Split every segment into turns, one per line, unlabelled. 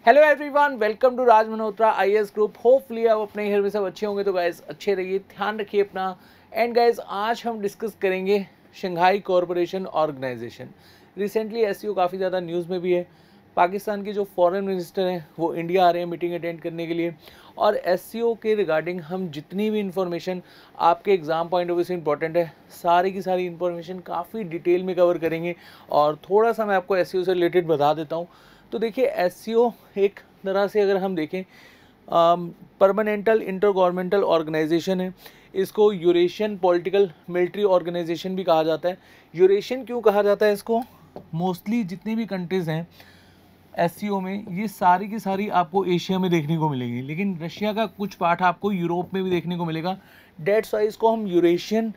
Hello everyone, welcome to Raj Malhotra IAS group. Hopefully आप अपने घर में सब अच्छे होंगे। तो गाइज अच्छे रहिए, ध्यान रखिए अपना। एंड गाइज आज हम डिस्कस करेंगे Shanghai cooperation organisation. Recently SCO काफ़ी ज़्यादा न्यूज़ में भी है। पाकिस्तान के जो फॉरेन मिनिस्टर हैं वो इंडिया आ रहे हैं मीटिंग अटेंड करने के लिए। और एससीओ के रिगार्डिंग हम जितनी भी इंफॉर्मेशन आपके एग्ज़ाम पॉइंट ऑफ व्यू से इंपॉर्टेंट है, सारी की सारी इंफॉर्मेशन काफ़ी डिटेल में कवर करेंगे। और थोड़ा सा मैं आपको एससीओ से रिलेटेड बता देता हूँ। तो देखिए, एससीओ एक तरह से अगर हम देखें परमानेंटल इंटर गवर्नमेंटल ऑर्गेनाइजेशन है। इसको यूरेशियन पॉलिटिकल मिलिट्री ऑर्गेनाइजेशन भी कहा जाता है। यूरेशियन क्यों कहा जाता है इसको? मोस्टली जितनी भी कंट्रीज़ हैं एससीओ में, ये सारी की सारी आपको एशिया में देखने को मिलेगी, लेकिन रशिया का कुछ पार्ट आपको यूरोप में भी देखने को मिलेगा। डेट्स वाइज इसको हम यूरेशियन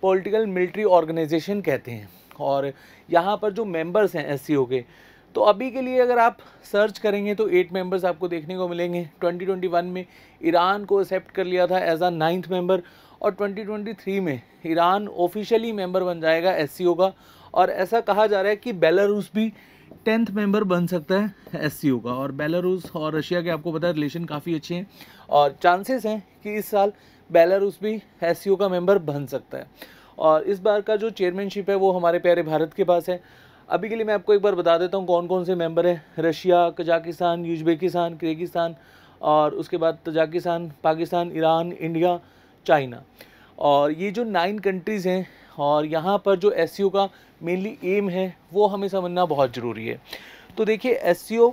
पॉलिटिकल मिलिट्री ऑर्गेनाइजेशन कहते हैं। और यहाँ पर जो मेंबर्स हैं एससीओ के, तो अभी के लिए अगर आप सर्च करेंगे तो 8 मेंबर्स आपको देखने को मिलेंगे। 2021 में ईरान को एक्सेप्ट कर लिया था एज अ 9th मेंबर, और 2023 में ईरान ऑफिशियली मेंबर बन जाएगा एससीओ का। और ऐसा कहा जा रहा है कि बेलारूस भी 10th मेंबर बन सकता है एससीओ का। और बेलारूस और रशिया के आपको पता है रिलेशन काफ़ी अच्छे हैं, और चांसेस हैं कि इस साल बेलारूस भी एससीओ का मेंबर बन सकता है। और इस बार का जो चेयरमैनशिप है वो हमारे प्यारे भारत के पास है। अभी के लिए मैं आपको एक बार बता देता हूँ कौन कौन से मेंबर हैं। रशिया, कजाकिस्तान, उज़्बेकिस्तान, किर्गिस्तान, और उसके बाद Tajikistan, Pakistan, Iran, India, China. और ये जो 9 कंट्रीज़ हैं, और यहाँ पर जो एससीओ का मेनली एम है वो हमें समझना बहुत ज़रूरी है। तो देखिए, एससीओ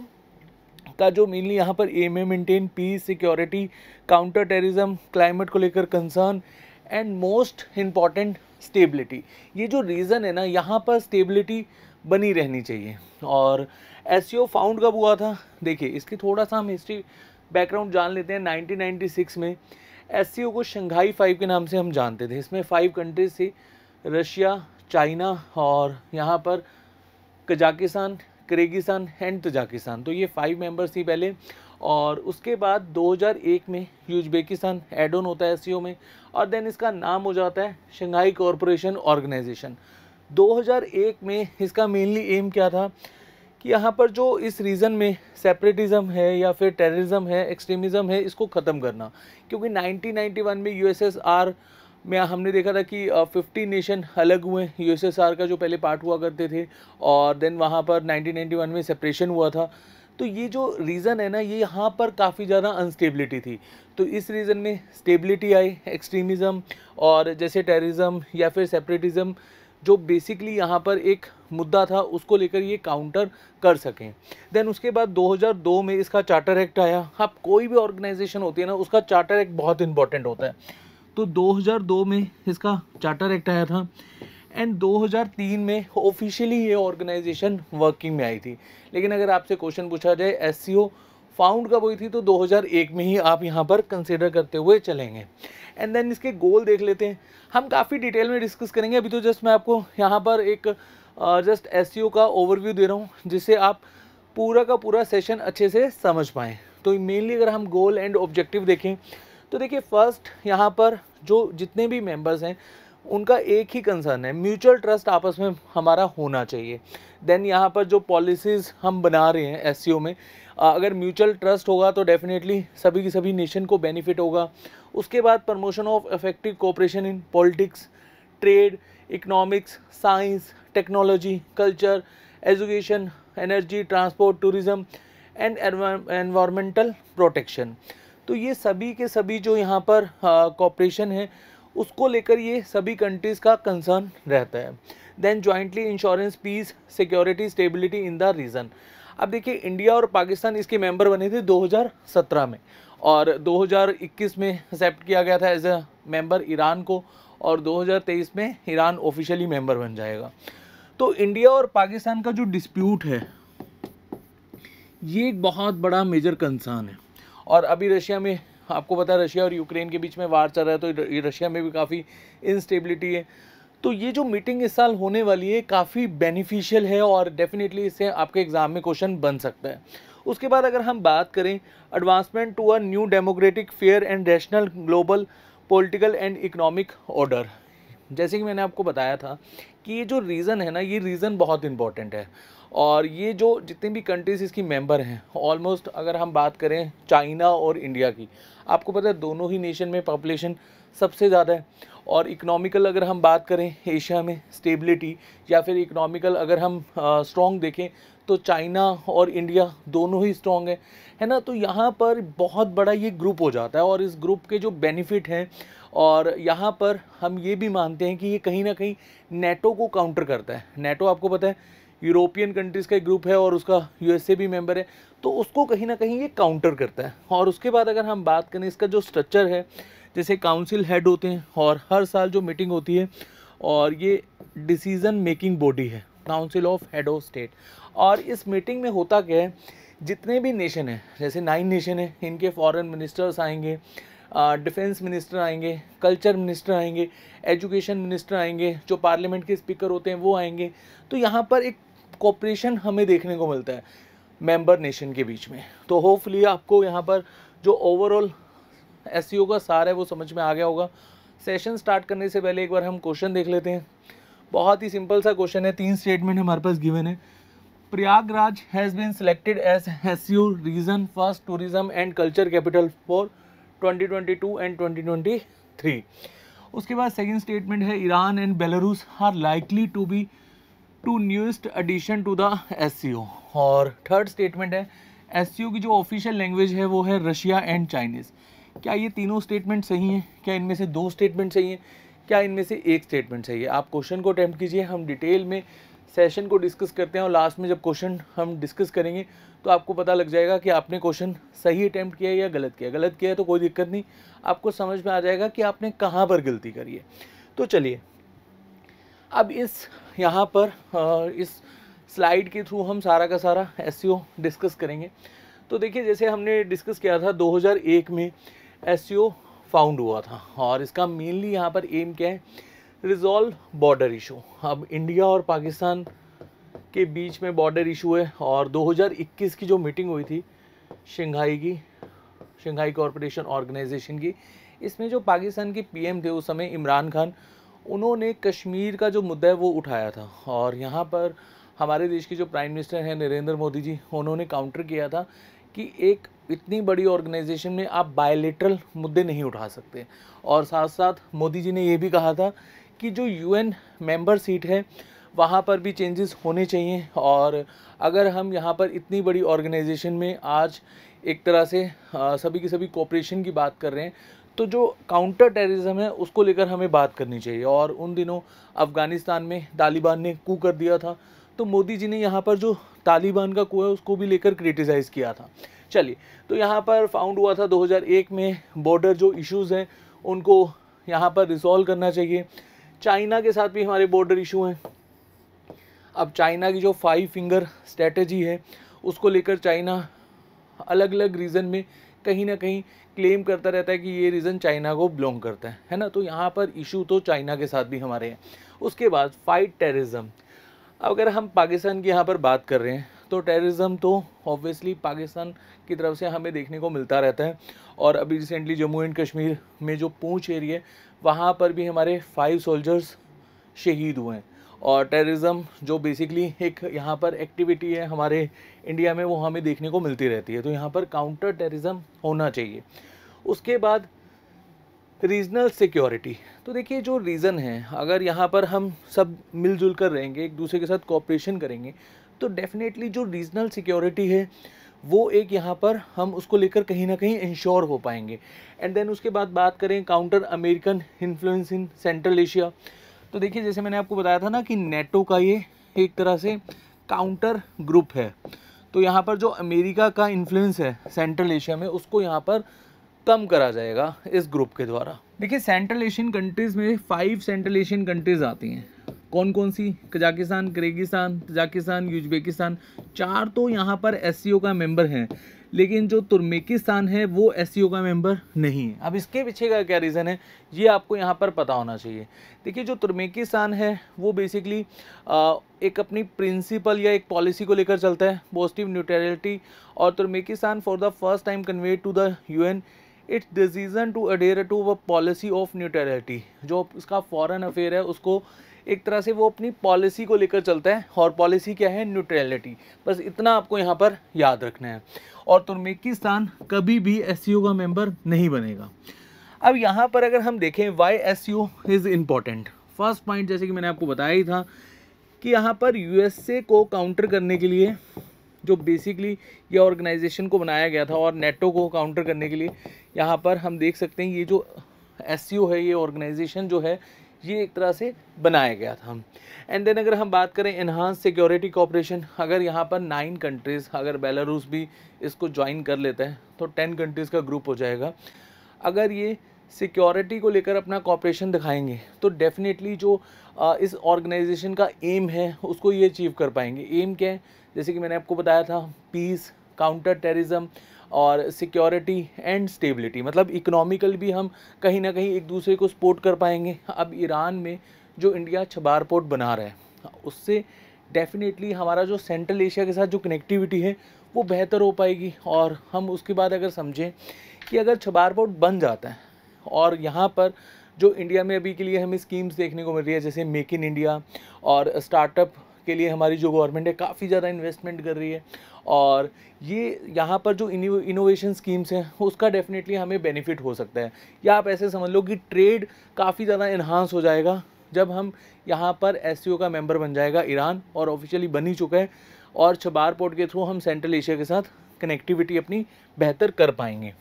का जो मेनली यहाँ पर एम है maintain piece, security, counter terrorism, climate को लेकर concern, and most important stability. ये जो रीज़न है ना, यहाँ पर स्टेबिलिटी बनी रहनी चाहिए। और एससीओ फाउंड कब हुआ था? देखिए, इसकी थोड़ा सा हम हिस्ट्री बैकग्राउंड जान लेते हैं। 1996 में एससीओ को शंघाई 5 के नाम से हम जानते थे। इसमें 5 कंट्रीज थी, रशिया, चाइना, और यहाँ पर कजाकिस्तान, किर्गिस्तान एंड तजाकिस्तान। तो ये 5 मेंबर्स थी पहले। और उसके बाद 2001 में उज़्बेकिस्तान एड ऑन होता है एससीओ में, और देन इसका नाम हो जाता है शंघाई कोऑपरेशन ऑर्गेनाइजेशन। 2001 में इसका मेनली एम क्या था कि यहाँ पर जो इस रीजन में सेपरेटिज्म है या फिर टेररिज्म है, एक्सट्रीमिज़म है, इसको ख़त्म करना। क्योंकि 1991 में यूएसएसआर में हमने देखा था कि 50 नेशन अलग हुए यूएसएसआर का जो पहले पार्ट हुआ करते थे, और देन वहाँ पर 1991 में सेपरेशन हुआ था। तो ये जो रीज़न है ना, ये यहाँ पर काफ़ी ज़्यादा अनस्टेबिलिटी थी। तो इस रीज़न में स्टेबिलिटी आई। एक्सट्रीमिज़म और जैसे टेररिज्म या फिर सेपरेटिज्म जो बेसिकली यहाँ पर एक मुद्दा था, उसको लेकर ये काउंटर कर सकें। देन उसके बाद 2002 में इसका चार्टर एक्ट आया। अब कोई भी ऑर्गेनाइजेशन होती है ना, उसका चार्टर एक्ट बहुत इंपॉर्टेंट होता है। तो 2002 में इसका चार्टर एक्ट आया था, एंड 2003 में ऑफिशियली ये ऑर्गेनाइजेशन वर्किंग में आई थी। लेकिन अगर आपसे क्वेश्चन पूछा जाए एससीओ फाउंड कब हुई थी, तो 2001 में ही आप यहाँ पर कंसिडर करते हुए चलेंगे। एंड देन इसके गोल देख लेते हैं। हम काफ़ी डिटेल में डिस्कस करेंगे। अभी तो जस्ट मैं आपको यहाँ पर एक जस्ट एससीओ का ओवरव्यू दे रहा हूँ, जिससे आप पूरा का पूरा सेशन अच्छे से समझ पाएँ। तो मेनली अगर हम गोल एंड ऑब्जेक्टिव देखें, तो देखिए, फर्स्ट यहाँ पर जो जितने भी मेंबर्स हैं उनका एक ही कंसर्न है, म्यूचुअल ट्रस्ट आपस में हमारा होना चाहिए। देन यहाँ पर जो पॉलिसीज़ हम बना रहे हैं एससीओ में, अगर म्यूचुअल ट्रस्ट होगा तो डेफिनेटली सभी की सभी नेशन को बेनिफिट होगा। उसके बाद promotion of effective cooperation in politics, trade, economics, science, technology, culture, education, energy, transport, tourism and environmental protection. तो ये सभी के सभी जो यहाँ पर कोऑपरेशन है, उसको लेकर ये सभी कंट्रीज़ का कंसर्न रहता है। Then jointly insurance peace, security, stability in the region. अब देखिए, इंडिया और पाकिस्तान इसके मेंबर बने थे 2017 में, और 2021 में एक्सेप्ट किया गया था एज अ मेंबर ईरान को, और 2023 में ईरान ऑफिशियली मेंबर बन जाएगा। तो इंडिया और पाकिस्तान का जो डिस्प्यूट है, ये एक बहुत बड़ा मेजर कंसर्न है। और अभी रशिया में आपको पता है, रशिया और यूक्रेन के बीच में वार चल रहा है, तो रशिया में भी काफ़ी इंस्टेबिलिटी है। तो ये जो मीटिंग इस साल होने वाली है काफ़ी बेनिफिशियल है, और डेफिनेटली इससे आपके एग्ज़ाम में क्वेश्चन बन सकता है। उसके बाद अगर हम बात करें advancement to a new democratic fair and rational global political and economic order, जैसे कि मैंने आपको बताया था कि ये जो रीज़न है ना, ये रीज़न बहुत इंपॉर्टेंट है। और ये जो जितने भी कंट्रीज़ इसकी मेंबर हैं, ऑलमोस्ट अगर हम बात करें चाइना और इंडिया की, आपको पता है दोनों ही नेशन में पॉपुलेशन सबसे ज़्यादा है। और इकोनॉमिकल अगर हम बात करें एशिया में स्टेबिलिटी, या फिर इकोनॉमिकल अगर हम स्ट्रॉन्ग देखें, तो चाइना और इंडिया दोनों ही स्ट्रॉन्ग है ना। तो यहाँ पर बहुत बड़ा ये ग्रुप हो जाता है, और इस ग्रुप के जो बेनिफिट हैं, और यहाँ पर हम ये भी मानते हैं कि ये कहीं ना कहीं नेटो को काउंटर करता है। नेटो आपको पता है यूरोपियन कंट्रीज़ का एक ग्रुप है, और उसका यूएसए भी मेंबर है, तो उसको कहीं ना कहीं ये काउंटर करता है। और उसके बाद अगर हम बात करें इसका जो स्ट्रक्चर है, जैसे काउंसिल हेड होते हैं, और हर साल जो मीटिंग होती है, और ये डिसीज़न मेकिंग बॉडी है, council of head of state. और इस मीटिंग में होता क्या है, जितने भी नेशन हैं, जैसे 9 नेशन है, इनके फॉरेन मिनिस्टर्स आएंगे, डिफेंस मिनिस्टर आएंगे, कल्चर मिनिस्टर आएंगे, एजुकेशन मिनिस्टर आएंगे, जो पार्लियामेंट के स्पीकर होते हैं वो आएंगे। तो यहाँ पर एक कोऑपरेशन हमें देखने को मिलता है मेंबर नेशन के बीच में। तो होपफुली आपको यहाँ पर जो ओवरऑल एससीओ का सार है वो समझ में आ गया होगा। सेशन स्टार्ट करने से पहले एक बार हम क्वेश्चन देख लेते हैं। बहुत ही सिंपल सा क्वेश्चन है, 3 स्टेटमेंट हमारे पास गिवन है। Prayagraj has been selected as SCO region first tourism and culture capital for 2022 and 2023। उसके बाद सेकंड स्टेटमेंट है, Iran and Belarus are likely to be two newest addition to the SCO. और third statement है, SCO की जो official language है वो है रशिया एंड चाइनीज़। क्या ये तीनों स्टेटमेंट सही हैं? क्या इनमें से 2 स्टेटमेंट सही हैं? क्या इनमें से 1 स्टेटमेंट सही है? आप क्वेश्चन को अटेम्प्ट कीजिए, हम डिटेल में सेशन को डिस्कस करते हैं, और लास्ट में जब क्वेश्चन हम डिस्कस करेंगे तो आपको पता लग जाएगा कि आपने क्वेश्चन सही अटेम्प्ट किया है या गलत किया। गलत किया है तो कोई दिक्कत नहीं, आपको समझ में आ जाएगा कि आपने कहाँ पर गलती करी है। तो चलिए अब यहाँ पर इस स्लाइड के थ्रू हम सारा का सारा एससीओ डिस्कस करेंगे। तो देखिए, जैसे हमने डिस्कस किया था 2001 में एससीओ फाउंड हुआ था, और इसका मेनली यहाँ पर एम क्या है, रिजॉल्व बॉर्डर इशू। अब इंडिया और पाकिस्तान के बीच में बॉर्डर इशू है, और 2021 की जो मीटिंग हुई थी शंघाई कॉरपोरेशन ऑर्गेनाइजेशन की, इसमें जो पाकिस्तान के पीएम थे उस समय इमरान खान, उन्होंने कश्मीर का जो मुद्दा है वो उठाया था। और यहाँ पर हमारे देश के जो प्राइम मिनिस्टर हैं नरेंद्र मोदी जी, उन्होंने काउंटर किया था कि एक इतनी बड़ी ऑर्गेनाइजेशन में आप बायलैटरल मुद्दे नहीं उठा सकते। और साथ साथ मोदी जी ने ये भी कहा था कि जो यूएन मेंबर सीट है वहाँ पर भी चेंजेस होने चाहिए। और अगर हम यहाँ पर इतनी बड़ी ऑर्गेनाइजेशन में आज एक तरह से सभी की सभी कोऑपरेशन की बात कर रहे हैं, तो जो काउंटर टेररिज्म है उसको लेकर हमें बात करनी चाहिए। और उन दिनों अफ़गानिस्तान में तालिबान ने कू कर दिया था, तो मोदी जी ने यहाँ पर जो तालिबान का कू है उसको भी लेकर क्रिटिसाइज़ किया था। चलिए, तो यहाँ पर फाउंड हुआ था 2001 में। बॉर्डर जो इश्यूज़ हैं उनको यहाँ पर रिजॉल्व करना चाहिए। चाइना के साथ भी हमारे बॉर्डर इशू हैं। अब चाइना की जो 5 फिंगर स्ट्रेटजी है उसको लेकर चाइना अलग अलग रीजन में कहीं ना कहीं क्लेम करता रहता है कि ये रीजन चाइना को बिलोंग करता है ना। तो यहाँ पर इशू तो चाइना के साथ भी हमारे हैं। उसके बाद फाइट टेररिज्म। अगर हम पाकिस्तान की यहाँ पर बात कर रहे हैं तो टेररिज्म तो ऑब्वियसली पाकिस्तान की तरफ से हमें देखने को मिलता रहता है। और अभी रिसेंटली जम्मू एंड कश्मीर में जो पूंछ एरिया है वहाँ पर भी हमारे 5 सोल्जर्स शहीद हुए हैं। और टेररिज्म जो बेसिकली एक यहाँ पर एक्टिविटी है हमारे इंडिया में, वो हमें देखने को मिलती रहती है। तो यहाँ पर काउंटर टेररिज्म होना चाहिए। उसके बाद रीजनल सिक्योरिटी। तो देखिए, जो रीज़न है, अगर यहाँ पर हम सब मिलजुल कर रहेंगे, एक दूसरे के साथ कोऑपरेशन करेंगे, तो डेफिनेटली जो रीजनल सिक्योरिटी है वो एक यहाँ पर हम उसको लेकर कहीं ना कहीं इंश्योर हो पाएंगे। एंड देन उसके बाद बात करें counter American influence in central Asia. तो देखिए, जैसे मैंने आपको बताया था ना कि नेटो का ये एक तरह से काउंटर ग्रुप है। तो यहाँ पर जो अमेरिका का इन्फ्लुएंस है सेंट्रल एशिया में उसको यहाँ पर कम करा जाएगा इस ग्रुप के द्वारा। देखिए, सेंट्रल एशियन कंट्रीज़ में 5 सेंट्रल एशियन कंट्रीज़ आती हैं। कौन कौन सी? Kazakhstan, Kyrgyzstan, Tajikistan, Uzbekistan. 4 तो यहाँ पर एससीओ का मेंबर हैं, लेकिन जो तुर्कमेनिस्तान है वो एससीओ का मेंबर नहीं है। अब इसके पीछे का क्या रीज़न है ये आपको यहाँ पर पता होना चाहिए। देखिए, जो तुर्कमेनिस्तान है वो बेसिकली एक अपनी प्रिंसिपल या एक पॉलिसी को लेकर चलता है, पॉजिटिव न्यूट्रलिटी। और Turkmenistan for the first time conveyed to the UN its decision to adhere to a policy of neutrality. जो उसका फॉरेन अफेयर है उसको एक तरह से वो अपनी पॉलिसी को लेकर चलता है, और पॉलिसी क्या है? न्यूट्रलिटी। बस इतना आपको यहाँ पर याद रखना है। और तुर्कमेनिस्तान कभी भी एससीओ का मेंबर नहीं बनेगा। अब यहाँ पर अगर हम देखें why SCO is important, first point जैसे कि मैंने आपको बताया ही था कि यहाँ पर यूएसए को काउंटर करने के लिए जो बेसिकली ये ऑर्गेनाइजेशन को बनाया गया था, और नेटो को काउंटर करने के लिए यहाँ पर हम देख सकते हैं ये जो एससीओ है, ये ऑर्गेनाइजेशन जो है ये एक तरह से बनाया गया था। एंड देन अगर हम बात करें एनहांस सिक्योरिटी कोऑपरेशन, अगर यहाँ पर 9 कंट्रीज़, अगर बेलारूस भी इसको ज्वाइन कर लेता है तो 10 कंट्रीज़ का ग्रुप हो जाएगा। अगर ये सिक्योरिटी को लेकर अपना कोऑपरेशन दिखाएंगे तो डेफिनेटली जो इस ऑर्गेनाइजेशन का एम है उसको ये अचीव कर पाएंगे। एम क्या है? जैसे कि मैंने आपको बताया था, पीस, काउंटर टेररिज्म और सिक्योरिटी एंड स्टेबिलिटी, मतलब इकोनॉमिकल भी हम कहीं ना कहीं एक दूसरे को सपोर्ट कर पाएंगे। अब ईरान में जो इंडिया छबार पोर्ट बना रहा है उससे डेफिनेटली हमारा जो सेंट्रल एशिया के साथ जो कनेक्टिविटी है वो बेहतर हो पाएगी। और हम उसके बाद अगर समझें कि अगर छबार पोर्ट बन जाता है और यहाँ पर जो इंडिया में अभी के लिए हमें स्कीम्स देखने को मिल रही है जैसे मेक इन इंडिया, और स्टार्टअप के लिए हमारी जो गवर्नमेंट है काफ़ी ज़्यादा इन्वेस्टमेंट कर रही है, और ये यहाँ पर जो इनोवेशन स्कीम्स हैं उसका डेफिनेटली हमें बेनिफिट हो सकता है। या आप ऐसे समझ लो कि ट्रेड काफ़ी ज़्यादा इन्हांस हो जाएगा जब हम यहाँ पर एससीओ का मेंबर बन जाएगा ईरान, और ऑफिशियली बन ही चुका है, और छबार पोर्ट के थ्रू हम सेंट्रल एशिया के साथ कनेक्टिविटी अपनी बेहतर कर पाएंगे।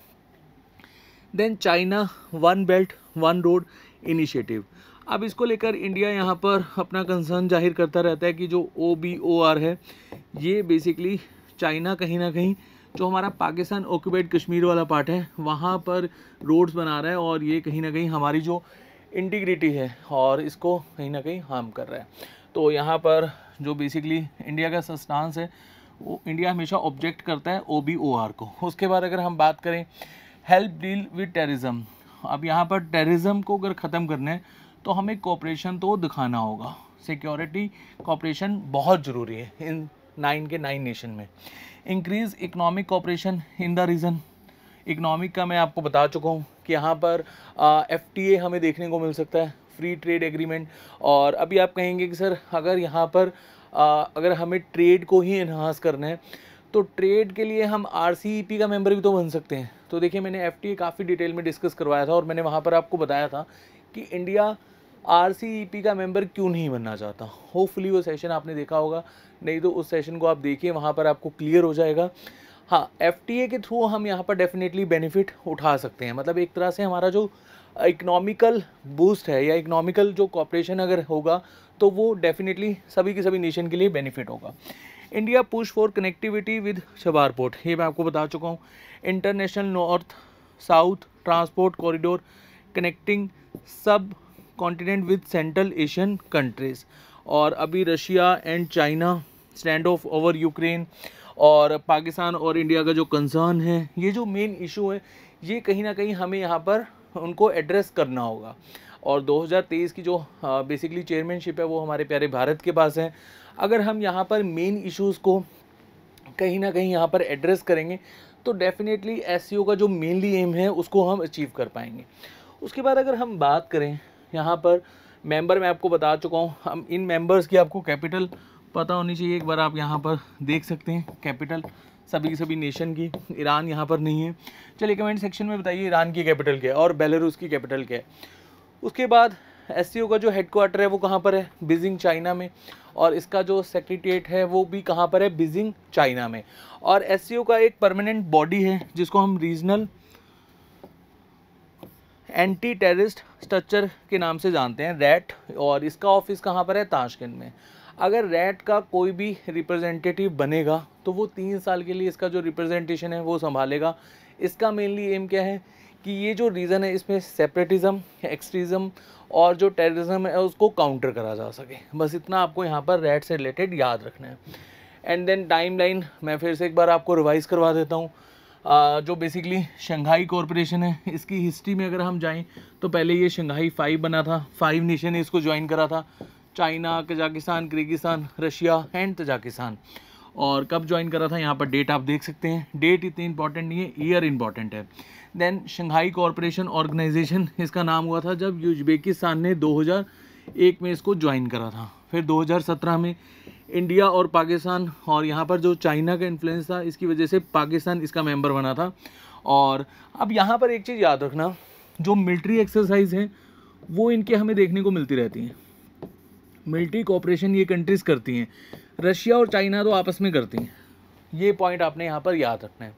Then China one belt one road initiative, अब इसको लेकर इंडिया यहाँ पर अपना कंसर्न जाहिर करता रहता है कि जो OBOR है ये बेसिकली चाइना कहीं ना कहीं जो हमारा पाकिस्तान ऑक्यूपाइड कश्मीर वाला पार्ट है वहाँ पर रोड्स बना रहा है, और ये कहीं ना कहीं हमारी जो इंटीग्रिटी है और इसको कहीं ना कहीं हार्म कर रहा है। तो यहाँ पर जो बेसिकली इंडिया का स्टांस है वो इंडिया हमेशा ऑब्जेक्ट करता है OBOR को। उसके बाद अगर हम बात करें हेल्प डील विद टेररिज्म, अब यहाँ पर टेररिज्म को अगर ख़त्म करना है तो हमें कोऑपरेशन तो दिखाना होगा। सिक्योरिटी कोऑपरेशन बहुत ज़रूरी है इन 9 के 9 नेशन में। Increase economic cooperation in the region, economic का मैं आपको बता चुका हूँ कि यहाँ पर FTA हमें देखने को मिल सकता है, फ्री ट्रेड एग्रीमेंट। और अभी आप कहेंगे कि सर अगर यहाँ पर अगर हमें ट्रेड को ही इन्हांस करना है तो ट्रेड के लिए हम RCEP का मेंबर भी तो बन सकते हैं। तो देखिए मैंने FTA काफ़ी डिटेल में डिस्कस करवाया था, और मैंने वहाँ पर आपको बताया था कि इंडिया RCEP का मेंबर क्यों नहीं बनना चाहता। होपफुली वो सेशन आपने देखा होगा, नहीं तो उस सेशन को आप देखिए, वहाँ पर आपको क्लियर हो जाएगा। हाँ, FTA के थ्रू हम यहाँ पर डेफिनेटली बेनिफिट उठा सकते हैं, मतलब एक तरह से हमारा जो इकोनॉमिकल बूस्ट है या इकोनॉमिकल जो कॉपरेशन अगर होगा तो वो डेफिनेटली सभी के सभी नेशन के लिए बेनिफिट होगा। India push for connectivity with Chabahar port, ये मैं आपको बता चुका हूँ। International north south transport corridor connecting subcontinent with Central Asian countries, और अभी Russia and China standoff over Ukraine, और पाकिस्तान और इंडिया का जो कंसर्न है, ये जो मेन इशू है ये कहीं ना कहीं हमें यहाँ पर उनको एड्रेस करना होगा। और 2023 की जो बेसिकली चेयरमैनशिप है वो हमारे प्यारे भारत के पास है। अगर हम यहाँ पर मेन इश्यूज़ को कहीं ना कहीं यहाँ पर एड्रेस करेंगे तो डेफिनेटली एससीओ का जो मेनली एम है उसको हम अचीव कर पाएंगे। उसके बाद अगर हम बात करें यहाँ पर मेंबर, मैं आपको बता चुका हूँ, हम इन मेंबर्स की आपको कैपिटल पता होनी चाहिए। एक बार आप यहाँ पर देख सकते हैं कैपिटल सभी की सभी नेशन की। ईरान यहाँ पर नहीं है, चलिए कमेंट सेक्शन में बताइए ईरान की कैपिटल क्या है और बेलारूस की कैपिटल क्या है। उसके बाद एससीओ का जो हेडक्वार्टर है वो कहाँ पर है? बीजिंग चाइना में, और इसका जो सेक्रेटरीट है वो भी कहाँ पर है? बीजिंग चाइना में। और एससीओ का एक परमानेंट बॉडी है जिसको हम रीजनल एंटी टेररिस्ट स्ट्रक्चर के नाम से जानते हैं, रैट, और इसका ऑफिस कहाँ पर है? ताशकंद में। अगर रैट का कोई भी रिप्रेजेंटेटिव बनेगा तो वो 3 साल के लिए इसका जो रिप्रेजेंटेशन है वो संभालेगा। इसका मेनली एम क्या है कि ये जो रीज़न है इसमें सेपरेटिज़म, एक्सट्रीज़म और जो टेररिज्म है उसको काउंटर करा जा सके। बस इतना आपको यहाँ पर रैट से रिलेटेड याद रखना है। एंड देन टाइमलाइन मैं फिर से एक बार आपको रिवाइज़ करवा देता हूँ। जो बेसिकली शंघाई कॉरपोरेशन है, इसकी हिस्ट्री में अगर हम जाएं तो पहले ये शंघाई 5 बना था, 5 नेशन ने इसको ज्वाइन करा था, China, Kazakhstan, Kyrgyzstan, Russia and Tajikistan. और कब ज्वाइन करा था यहाँ पर डेट आप देख सकते हैं। डेट इतनी इंपॉर्टेंट नहीं है, ईयर इंपॉर्टेंट है। देन शंघाई कॉरपोरेशन ऑर्गेनाइजेशन इसका नाम हुआ था जब उज्बेकिस्तान ने 2001 में इसको ज्वाइन करा था। फिर 2017 में इंडिया और पाकिस्तान और यहाँ पर जो चाइना का इन्फ्लुएंस था इसकी वजह से पाकिस्तान इसका मेंबर बना था। और अब यहाँ पर एक चीज़ याद रखना, जो मिलिट्री एक्सरसाइज हैं वो इनके हमें देखने को मिलती रहती हैं। मिलिट्री कोऑपरेशन ये कंट्रीज़ करती हैं, रशिया और चाइना तो आपस में करती हैं, ये पॉइंट आपने यहाँ पर याद रखना है।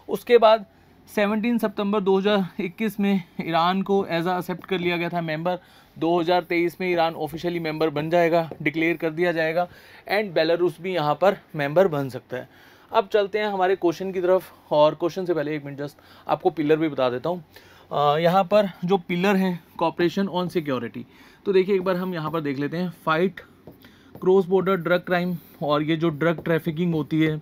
उसके बाद 17 सितंबर 2021 में ईरान को एज अ एक्सेप्ट कर लिया गया था मेंबर। 2023 में ईरान ऑफिशियली मेंबर बन जाएगा, डिक्लेयर कर दिया जाएगा, एंड बेलारूस भी यहाँ पर मेंबर बन सकता है। अब चलते हैं हमारे क्वेश्चन की तरफ, और क्वेश्चन से पहले एक मिनट जस्ट आपको पिलर भी बता देता हूँ। यहाँ पर जो पिलर हैं कॉपरेशन ऑन सिक्योरिटी, तो देखिए एक बार हम यहाँ पर देख लेते हैं। Fight cross border drug crime, और ये जो ड्रग ट्रैफिकिंग होती है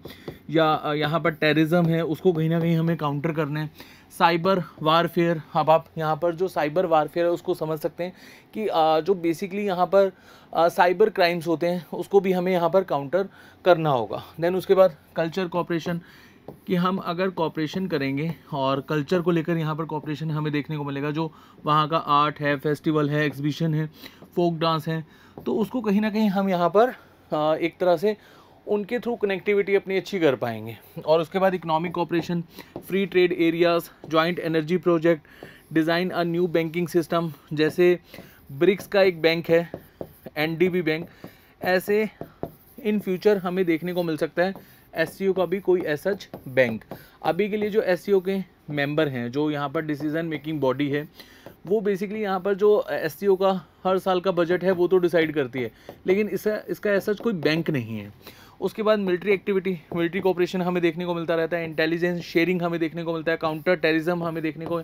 या यहाँ पर टेररिज्म है उसको कहीं ना कहीं हमें काउंटर करना है। साइबर वारफेयर, अब आप यहाँ पर जो साइबर वारफेयर है उसको समझ सकते हैं कि जो बेसिकली यहाँ पर साइबर क्राइम्स होते हैं उसको भी हमें यहाँ पर काउंटर करना होगा। देन उसके बाद कल्चर कॉपरेशन, कि हम अगर कॉपरेशन करेंगे और कल्चर को लेकर यहाँ पर कॉपरेशन हमें देखने को मिलेगा, जो वहाँ का आर्ट है, फेस्टिवल है, एग्जीबिशन है, फोक डांस है, तो उसको कहीं ना कहीं हम यहाँ पर एक तरह से उनके थ्रू कनेक्टिविटी अपनी अच्छी कर पाएंगे। और उसके बाद economic cooperation, free trade areas, joint energy project, design a new banking system, जैसे ब्रिक्स का एक बैंक है NDB बैंक, ऐसे इन फ्यूचर हमें देखने को मिल सकता है SCO का भी कोई ऐसा बैंक। अभी के लिए जो SCO के मेंबर हैं, जो यहाँ पर डिसीजन मेकिंग बॉडी है, वो बेसिकली यहाँ पर जो SCO का हर साल का बजट है वो तो डिसाइड करती है, लेकिन इसका ऐसा कोई बैंक नहीं है। उसके बाद मिलिट्री एक्टिविटी, मिलिट्री कोऑपरेशन हमें देखने को मिलता रहता है, इंटेलिजेंस शेयरिंग हमें देखने को मिलता है, काउंटर टेररिज्म हमें देखने को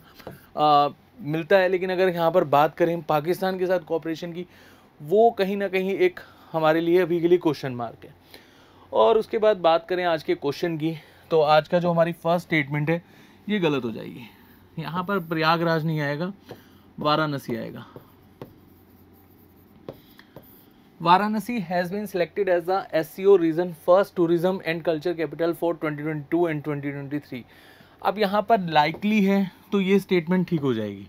मिलता है। लेकिन अगर यहाँ पर बात करें पाकिस्तान के साथ कोऑपरेशन की, वो कहीं ना कहीं एक हमारे लिए अभी के लिए क्वेश्चन मार्क है। और उसके बाद बात करें आज के क्वेश्चन की, तो आज का जो हमारी फर्स्ट स्टेटमेंट है ये गलत हो जाएगी। यहाँ पर प्रयागराज नहीं आएगा, वाराणसी आएगा। Varanasi has been selected as the SCO region first tourism and culture capital for 2022 and 2023। अब यहाँ पर लाइकली है तो ये स्टेटमेंट ठीक हो जाएगी।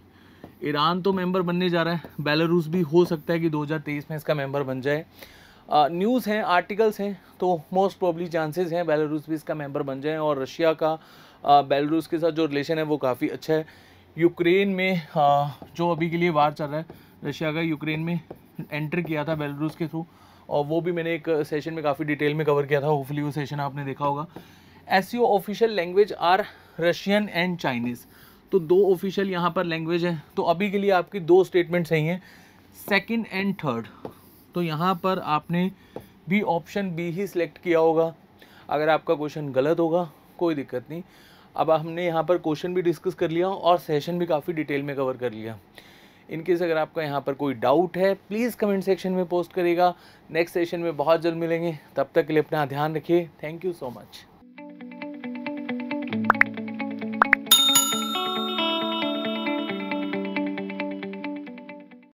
ईरान तो मेंबर बनने जा रहा है, बेलारूस भी हो सकता है कि 2023 में इसका मेंबर बन जाए। न्यूज़ हैं, आर्टिकल्स हैं, तो मोस्ट प्रोबेबली चांसेस हैं बेलारूस भी इसका मेंबर बन जाए। और रशिया का बेलारूस के साथ जो रिलेशन है वो काफ़ी अच्छा है। यूक्रेन में जो अभी के लिए वार चल रहा है, रशिया का यूक्रेन में एंटर किया था बेलारूस के थ्रू, और वो भी मैंने एक सेशन में काफ़ी डिटेल में कवर किया था, होपफुली वो सेशन आपने देखा होगा। SCO official language are Russian and Chinese, तो 2 ऑफिशियल यहाँ पर लैंग्वेज है। तो अभी के लिए आपकी 2 स्टेटमेंट सही हैं, सेकंड एंड थर्ड। तो यहाँ पर आपने भी ऑप्शन बी ही सिलेक्ट किया होगा। अगर आपका क्वेश्चन गलत होगा कोई दिक्कत नहीं, अब हमने यहाँ पर क्वेश्चन भी डिस्कस कर लिया और सेशन भी काफ़ी डिटेल में कवर कर लिया। इनकेस अगर आपका यहाँ पर कोई डाउट है प्लीज़ कमेंट सेक्शन में पोस्ट करिएगा। नेक्स्ट सेशन में बहुत जल्द मिलेंगे, तब तक के लिए अपना ध्यान रखिए। Thank you so much.